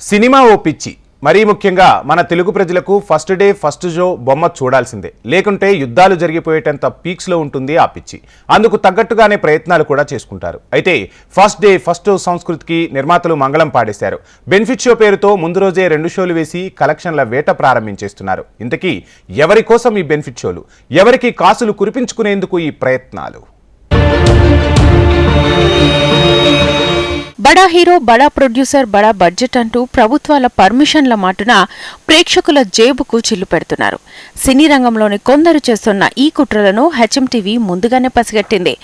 Cinema ఓ పిచ్చి. మరీ ముఖ్యంగా మన తెలుగు ప్రజలకు ఫస్ట్ డే ఫస్ట్ షో బొమ్మ చూడాల్సిందే, లేకుంటే యుద్ధాలు జరిగిపోయేటంత పీక్స్లో ఉంటుంది ఆ పిచ్చి. అందుకు తగ్గట్టుగానే ప్రయత్నాలు కూడా చేసుకుంటారు. అయితే ఫస్ట్ డే ఫస్ట్ షో సంస్కృతికి నిర్మాతలు మంగళం పాడేశారు. బెనిఫిట్ షో పేరుతో ముందు రోజే 2 షోలు వేసి కలెక్షన్ల వేట ప్రారంభించేస్తున్నారు. ఇంతకీ ఎవరి కోసం ఈ బెనిఫిట్ షోలు, ఎవరికి కాసులు కురిపించుకునేందుకు ఈ ప్రయత్నాలు? బడా హీరో, బడా ప్రొడ్యూసర్, బడా బడ్జెట్ అంటూ ప్రభుత్వాల పర్మిషన్ల మాటున ప్రేక్షకుల జేబుకు చిల్లు పెడుతున్నారు. సినీ రంగంలోని కొందరు చేస్తున్న ఈ కుట్రలను హెచ్ఎంటీవీ ముందుగానే పసిగట్టింది.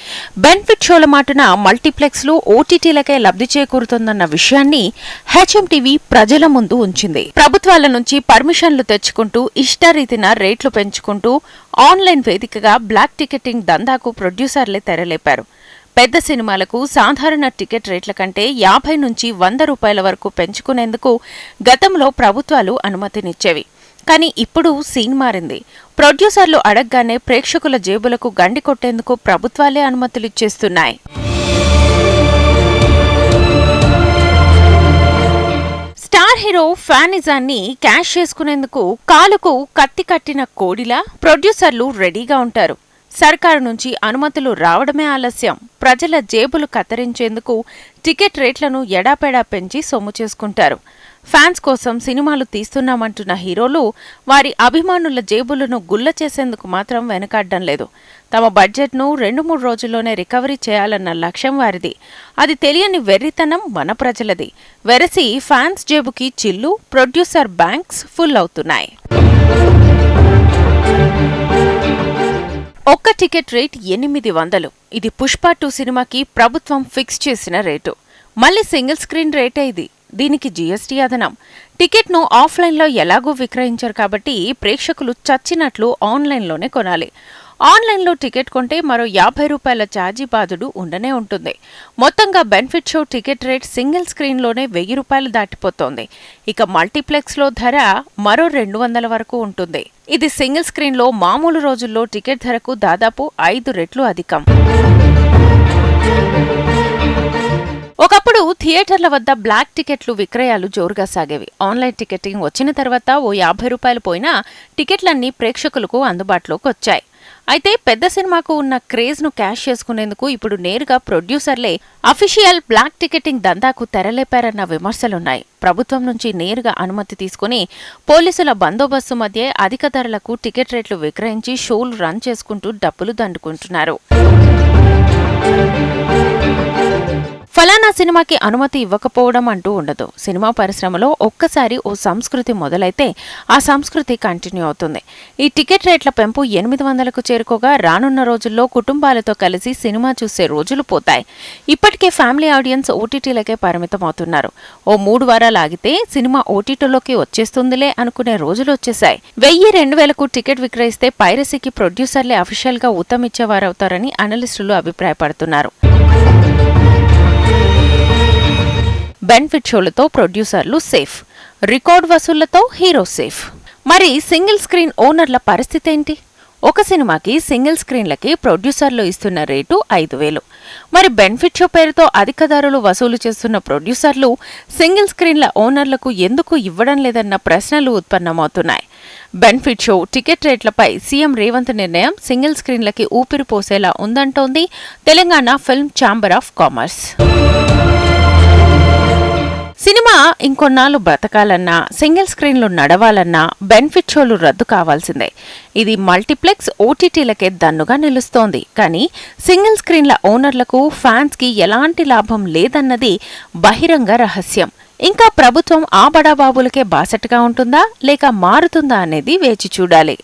బెనిఫిట్ షోల మాటున మల్టీప్లెక్స్లు, ఓటీటీలకే లబ్ధి చేకూరుతోందన్న విషయాన్ని హెచ్ఎంటీవీ ప్రజల ముందు ఉంచింది. ప్రభుత్వాల నుంచి పర్మిషన్లు తెచ్చుకుంటూ ఇష్టారీతిన రేట్లు పెంచుకుంటూ ఆన్లైన్ వేదికగా బ్లాక్ టికెటింగ్ దందాకు ప్రొడ్యూసర్లే తెరలేపారు. పెద్ద సినిమాలకు సాధారణ టికెట్ రేట్ల కంటే 50 నుంచి 100 రూపాయల వరకు పెంచుకునేందుకు గతంలో ప్రభుత్వాలు అనుమతినిచ్చేవి. కానీ ఇప్పుడు సీన్ మారింది. ప్రొడ్యూసర్లు అడగ్గానే ప్రేక్షకుల జేబులకు గండి కొట్టేందుకు ప్రభుత్వాలే అనుమతులిచ్చేస్తున్నాయి. స్టార్ హీరో ఫ్యానిజాన్ని క్యాష్ చేసుకునేందుకు కాలుకు కత్తి కట్టిన కోడిలా ప్రొడ్యూసర్లు రెడీగా ఉంటారు. సర్కారు నుంచి అనుమతులు రావడమే ఆలస్యం. ప్రజల జేబులు కత్తిరించేందుకు టికెట్ రేట్లను ఎడాపెడా పెంచి సొమ్ము చేసుకుంటారు. ఫ్యాన్స్ కోసం సినిమాలు తీస్తున్నామంటున్న హీరోలు వారి అభిమానుల జేబులను గుల్ల చేసేందుకు మాత్రం వెనకాడ్డం లేదు. తమ బడ్జెట్ను 2-3 రోజుల్లోనే రికవరీ చేయాలన్న లక్ష్యం వారిది. అది తెలియని వెర్రితనం మన ప్రజలది. వెరసి ఫ్యాన్స్ జేబుకి చిల్లు, ప్రొడ్యూసర్ బ్యాంక్స్ ఫుల్ అవుతున్నాయి. ఒక్క టికెట్ రేట్ 800. ఇది పుష్ప 2 సినిమాకి ప్రభుత్వం ఫిక్స్ చేసిన రేటు. మళ్ళీ సింగిల్ స్క్రీన్ రేటే ఇది. దీనికి జీఎస్టీ అదనం. టికెట్ను ఆఫ్లైన్లో ఎలాగూ విక్రయించారు కాబట్టి ప్రేక్షకులు చచ్చినట్లు ఆన్లైన్లోనే కొనాలి. ఆన్లైన్లో టికెట్ కొంటే మరో 50 రూపాయల ఛార్జీ బాదుడు ఉండనే ఉంటుంది. మొత్తంగా benefit show ticket rate single స్క్రీన్లోనే 1000 రూపాయలు దాటిపోతోంది. ఇక మల్టీప్లెక్స్లో ధర మరో 200 వరకు ఉంటుంది. ఇది సింగిల్ స్క్రీన్లో మామూలు రోజుల్లో టికెట్ ధరకు దాదాపు 5 రెట్లు అధికం. ఒకప్పుడు థియేటర్ల వద్ద బ్లాక్ టికెట్లు విక్రయాలు జోరుగా సాగేవి. ఆన్లైన్ టికెటింగ్ వచ్చిన తర్వాత ఓ 50 రూపాయలు పోయినా టికెట్లన్నీ ప్రేక్షకులకు అందుబాటులోకి వచ్చాయి. అయితే పెద్ద సినిమాకు ఉన్న క్రేజ్ను క్యాష్ చేసుకునేందుకు ఇప్పుడు నేరుగా ప్రొడ్యూసర్లే అఫీషియల్ బ్లాక్ టికెటింగ్ దందాకు తెరలేపారన్న విమర్శలున్నాయి. ప్రభుత్వం నుంచి నేరుగా అనుమతి తీసుకుని పోలీసుల బందోబస్తు మధ్య అధిక ధరలకు టికెట్ రేట్లు విక్రయించి షోలు రన్ చేసుకుంటూ డబ్బులు దండుకుంటున్నారు. ఫలానా సినిమాకి అనుమతి ఇవ్వకపోవడం అంటూ ఉండదు. సినిమా పరిశ్రమలో ఒక్కసారి ఓ సంస్కృతి మొదలైతే ఆ సంస్కృతి కంటిన్యూ అవుతుంది. ఈ టికెట్ రేట్ల పెంపు 800కు చేరుకోగా రానున్న రోజుల్లో కుటుంబాలతో కలిసి సినిమా చూసే రోజులు పోతాయి. ఇప్పటికే ఫ్యామిలీ ఆడియన్స్ ఓటీటీలకే పరిమితమవుతున్నారు. ఓ 3 వారాలు ఆగితే సినిమా ఓటీటీలోకి వచ్చేస్తుందిలే అనుకునే రోజులు వచ్చేశాయి. 1000-2000కు టికెట్ విక్రయిస్తే పైరసీకి ప్రొడ్యూసర్లే అఫీషియల్గా ఊతమిచ్చేవారవుతారని అనలిస్టులు అభిప్రాయపడుతున్నారు. బెనిఫిట్ షోలతో ప్రొడ్యూసర్లు సేఫ్, రికార్డ్ వసూళ్లతో హీరో సేఫ్. మరి సింగిల్ స్క్రీన్ ఓనర్ల పరిస్థితి ఏంటి? ఒక సినిమాకి సింగిల్ స్క్రీన్లకి ప్రొడ్యూసర్లు ఇస్తున్న రేటు 5000. మరి బెనిఫిట్ షో పేరుతో అధిక ధరలు వసూలు చేస్తున్న ప్రొడ్యూసర్లు సింగిల్ స్క్రీన్ల ఓనర్లకు ఎందుకు ఇవ్వడం లేదన్న ప్రశ్నలు ఉత్పన్నమవుతున్నాయి. బెనిఫిట్ షో టికెట్ రేట్లపై సీఎం రేవంత్ నిర్ణయం సింగిల్ స్క్రీన్లకి ఊపిరి పోసేలా ఉందంటోంది Telangana film chamber of commerce. Cinema ఇంకొన్నాళ్ళు బ్రతకాలన్నా, సింగిల్ స్క్రీన్లు నడవాలన్నా బెనిఫిట్ షోలు రద్దు కావాల్సిందే. ఇది మల్టీప్లెక్స్, ఓటీటీలకే దన్నుగా నిలుస్తోంది. కానీ సింగిల్ స్క్రీన్ల ఓనర్లకు, ఫ్యాన్స్కి ఎలాంటి లాభం లేదన్నది బహిరంగ రహస్యం. ఇంకా ప్రభుత్వం ఆ బడాబాబులకే బాసటగా ఉంటుందా లేక మారుతుందా అనేది వేచి చూడాలి.